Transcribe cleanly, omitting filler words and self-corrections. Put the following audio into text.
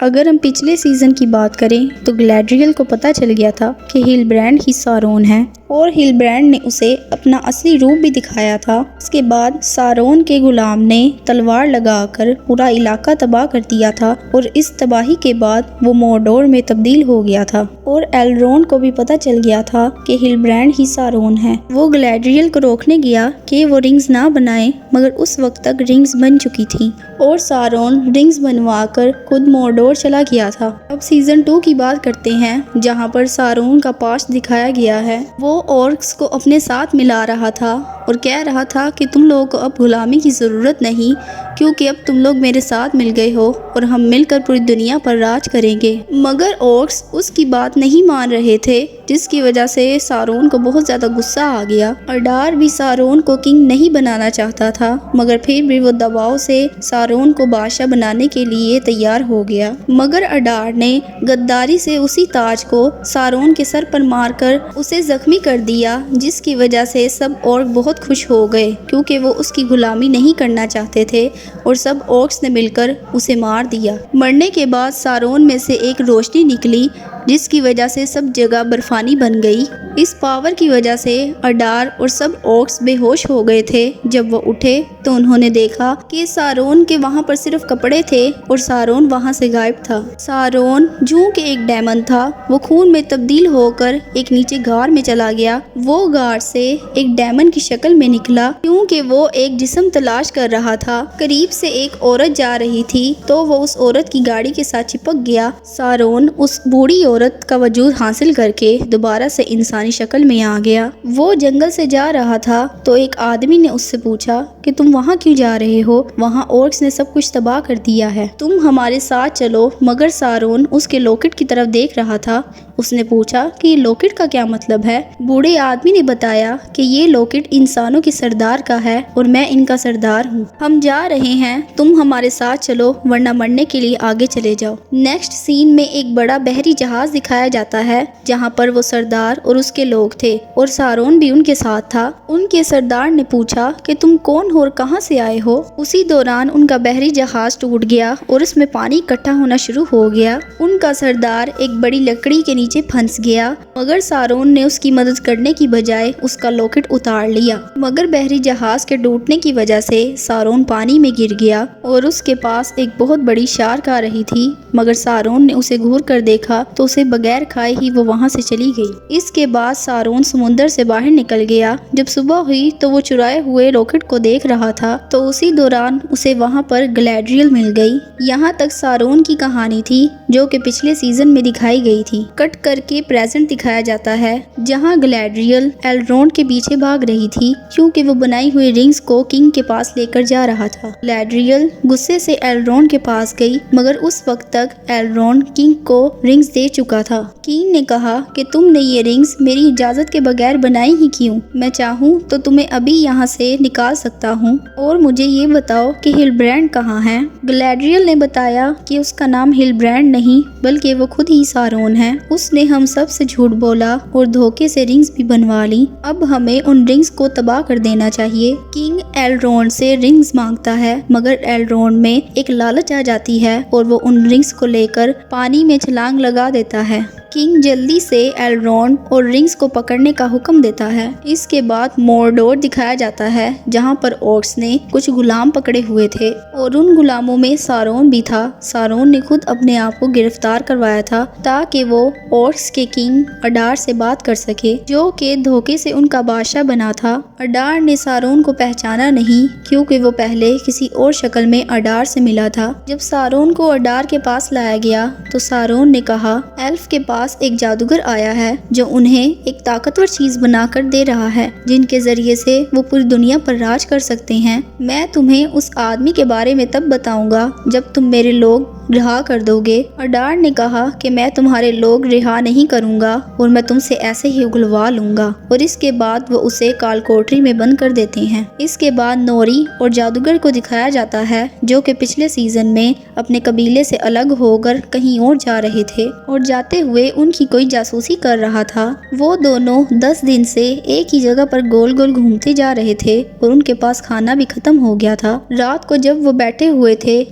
اگر ہم پچھلے سیزن کی بات کریں تو گلیڈریل کو پتہ چل گیا تھا کہ ہلبرینڈ ہی سارون ہے اور ہلبرینڈ نے اسے اپنا اصلی روپ بھی دکھایا تھا۔ اس کے بعد سارون کے غلام نے تلوار لگا کر پورا علاقہ تباہ کر دیا تھا اور اس تباہی کے بعد وہ موردور میں تبدیل ہو گیا تھا اور ایلروند کو بھی پتہ چل گیا تھا کہ ہلبرینڈ ہی سارون ہے۔ وہ گلیڈریل کو روکنے گیا کہ وہ رنگز نہ بنائے، مگر اس وقت تک رنگز بن چکی تھی اور سارون رنگز بنوا کر خود موردور چلا گیا تھا۔ اب سیزن 2 کی بات کرتے ہیں، جہاں پر سارون کا پاسٹ دکھایا گیا ہے۔ وہ اورکس کو اپنے ساتھ ملا رہا تھا اور کہہ رہا تھا کہ تم لوگوں کو اب غلامی کی ضرورت نہیں، کیونکہ اب تم لوگ میرے ساتھ مل گئے ہو اور ہم مل کر پوری دنیا پر راج کریں گے۔ مگر اورکس اس کی بات نہیں مان رہے تھے، جس کی وجہ سے سارون کو بہت زیادہ غصہ آ گیا۔ اڈار بھی سارون کو کنگ نہیں بنانا چاہتا تھا، مگر پھر بھی وہ دباؤ سے سارون کو بادشاہ بنانے کے لیے تیار ہو گیا۔ مگر اڈار نے غداری سے اسی تاج کو سارون کے سر پر مار کر اسے زخمی کر دیا، جس کی وجہ سے سب اورک بہت خوش ہو گئے، کیونکہ وہ اس کی غلامی نہیں کرنا چاہتے تھے اور سب اورکس نے مل کر اسے مار دیا۔ مرنے کے بعد سارون میں سے ایک روشنی نکلی، جس کی وجہ سے سب جگہ برفانی بن گئی۔ اس پاور کی وجہ سے اڈار اور سب اورکس بے ہوش ہو گئے تھے۔ جب وہ اٹھے تو انہوں نے دیکھا کہ سارون کے وہاں پر صرف کپڑے تھے اور سارون وہاں سے غائب تھا۔ سارون جو کہ ایک ڈیمن تھا، وہ خون میں تبدیل ہو کر ایک نیچے غار میں چلا گیا۔ وہ غار سے ایک ڈیمن کی شکل میں نکلا، کیونکہ وہ ایک جسم تلاش کر رہا تھا۔ قریب سے ایک عورت جا رہی تھی تو وہ اس عورت کی گاڑی کے ساتھ چپک گیا۔ سارون اس بوڑھی عورت کا وجود حاصل کر کے دوبارہ سے انسانی شکل میں آ گیا۔ وہ جنگل سے جا رہا تھا تو ایک آدمی نے اس سے پوچھا کہ تم وہاں کیوں جا رہے ہو؟ وہاں اورکس نے سب کچھ تباہ کر دیا ہے، تم ہمارے ساتھ چلو۔ مگر سارون اس کے لاکٹ کی طرف دیکھ رہا تھا۔ اس نے پوچھا کہ یہ لاکٹ کا کیا مطلب ہے؟ بوڑھے آدمی نے بتایا کہ یہ لاکٹ انسانوں کے سردار کا ہے اور میں ان کا سردار ہوں۔ ہم جا رہے ہیں، تم ہمارے ساتھ چلو، ورنہ مرنے کے لیے آگے چلے جاؤ۔ نیکسٹ سین میں ایک بڑا بحری جہاز دکھایا جاتا ہے، جہاں پر وہ سردار اور اس کے لوگ تھے اور سارون بھی ان کے ساتھ تھا۔ ان کے سردار نے پوچھا کہ تم کون ہو اور کہاں سے آئے ہو؟ اسی دوران ان کا بحری جہاز ٹوٹ گیا اور اس میں پانی اکٹھا ہونا شروع ہو گیا۔ ان کا سردار ایک بڑی لکڑی کے نیچے پھنس گیا، مگر سارون نے اس کی مدد کرنے کی بجائے اس کا لاکٹ اتار لیا۔ مگر بحری جہاز کے ٹوٹنے کی وجہ سے سارون پانی میں گر گیا اور اس کے پاس ایک بہت بڑی شارک آ رہی تھی، مگر سارون نے اسے گھور کر دیکھا تو اسے بغیر کھائے ہی وہ وہاں سے چلی گئی۔ اس کے بعد سارون سمندر سے باہر نکل گیا۔ جب صبح ہوئی تو وہ چرائے ہوئے لاکٹ کو دیکھ رہا تھا تو اسی دوران اسے وہاں پر گلیڈریل مل گئی۔ یہاں تک سارون کی کہانی تھی، جو کہ پچھلے سیزن میں دکھائی گئی تھی۔ کٹ کر کے پریزنٹ دکھایا جاتا ہے، جہاں گلیڈریل ایلروند کے پیچھے بھاگ رہی تھی، کیونکہ وہ بنائی ہوئی رنگز کو کنگ کے پاس لے کر جا رہا تھا۔ گلیڈریل غصے سے ایلروند کے پاس گئی، مگر اس وقت تک ایلروند کنگ کو رنگز دے چکا تھا۔ کنگ نے کہا کہ تم نے یہ رنگز میری اجازت کے بغیر بنائی ہی کیوں؟ میں چاہوں تو تمہیں ابھی یہاں سے نکال سکتا ہوں، اور مجھے یہ بتاؤ کہ ہلبرینڈ کہاں ہے؟ گلیڈریل نے بتایا کہ اس کا نام ہلبرینڈ نہیں، بلکہ وہ خود ہی سارون ہے۔ اس نے ہم سب سے جھوٹ بولا اور دھوکے سے رنگز بھی بنوا لی۔ اب ہمیں ان رنگز کو تباہ کر دینا چاہیے۔ کنگ ایلروند سے رنگز مانگتا ہے، مگر ایلروند میں ایک لالچ آ جاتی ہے اور وہ ان رنگز کو لے کر پانی میں چھلانگ لگا دیتا ہے۔ کنگ جلدی سے ایلروند اور رنگز کو پکڑنے کا حکم دیتا ہے۔ اس کے بعد موردور دکھایا جاتا ہے، جہاں پر اورکس نے کچھ غلام پکڑے ہوئے تھے اور ان غلاموں میں سارون بھی تھا۔ سارون نے خود اپنے آپ کو گرفتار کروایا تھا تاکہ وہ اورکس کے کنگ اڈار سے بات کر سکے، جو کہ دھوکے سے ان کا بادشاہ بنا تھا۔ اڈار نے سارون کو پہچانا نہیں، کیونکہ وہ پہلے کسی اور شکل میں اڈار سے ملا تھا۔ جب سارون کو اڈار کے پاس لایا گیا تو سارون نے کہا، ایلف کے پاس ایک جادوگر آیا ہے جو انہیں ایک طاقتور چیز بنا کر دے رہا ہے، جن کے ذریعے سے وہ پوری دنیا پر راج کر سکتے ہیں۔ میں تمہیں اس آدمی کے بارے میں تب بتاؤں گا جب تم میرے لوگ رہا کر دو گے۔ اڈار نے کہا کہ میں تمہارے لوگ رہا نہیں کروں گا اور میں تم سے ایسے ہی اگلوا لوں گا، اور اس کے بعد وہ اسے کال کوٹری میں بند کر دیتے ہیں۔ اس کے بعد نوری اور جادوگر کو دکھایا جاتا ہے، جو کہ پچھلے سیزن میں اپنے قبیلے سے الگ ہو کر کہیں اور جا رہے تھے اور جاتے ہوئے ان کی کوئی جاسوسی کر رہا تھا۔ وہ دونوں 10 دن سے ایک ہی جگہ پر گول گول گھومتے جا رہے تھے اور ان کے پاس کھانا بھی ختم ہو گیا تھا۔ رات کو جب وہ بیٹھے ہوئے تھے